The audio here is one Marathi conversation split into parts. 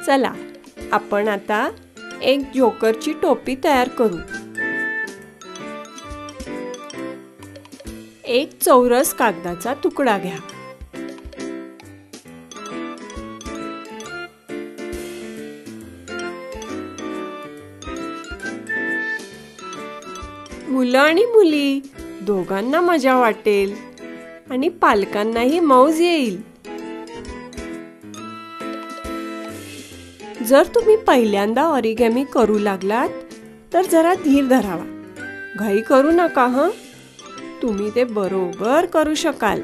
चला आपण आता एक जोकरची टोपी तयार करू। एक चौरस कागदाचा तुकडा घ्या। मुलं आणि मुली दोघांना मजा वाटेल आणि पालकांनाही मौज येईल। जर तुम्ही पहिल्यांदा ऑरिगॅमी करू लागलात तर जरा धीर धरावा, घाई करू नका हं। तुम्ही ते बरोबर करू शकाल।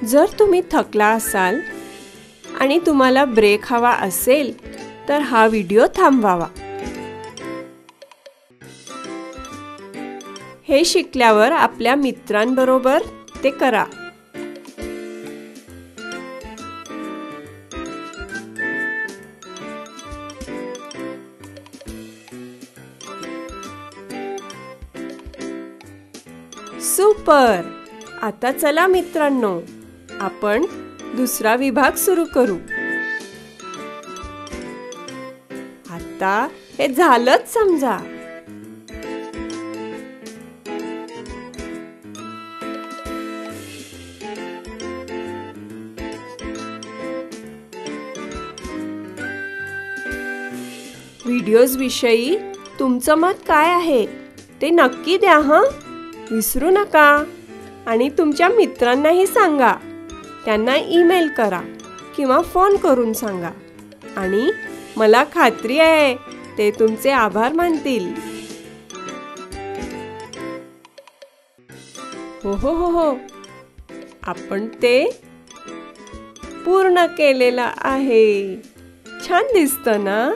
जर तुम्ही थकला असाल आणि तुम्हाला ब्रेक हवा असेल तर हा व्हिडिओ थांबवावा। हे शिकल्यावर आपल्या मित्रांबरोबर ते करा। सुपर! आता चला मित्रांनो, आपण दुसरा विभाग सुरू करू। आता हे झालंच समजा। व्हिडिओज विषयी तुमचं मत काय आहे ते नक्की द्या हं, विसरू नका। आणि तुमच्या मित्रांनाही सांगा, त्यांना ईमेल करा किंवा फोन करून सांगा आणि मला खात्री आहे ते तुमचे आभार मानतील। हो हो हो हो, आपण ते पूर्ण केलेलं आहे। छान दिसतं ना?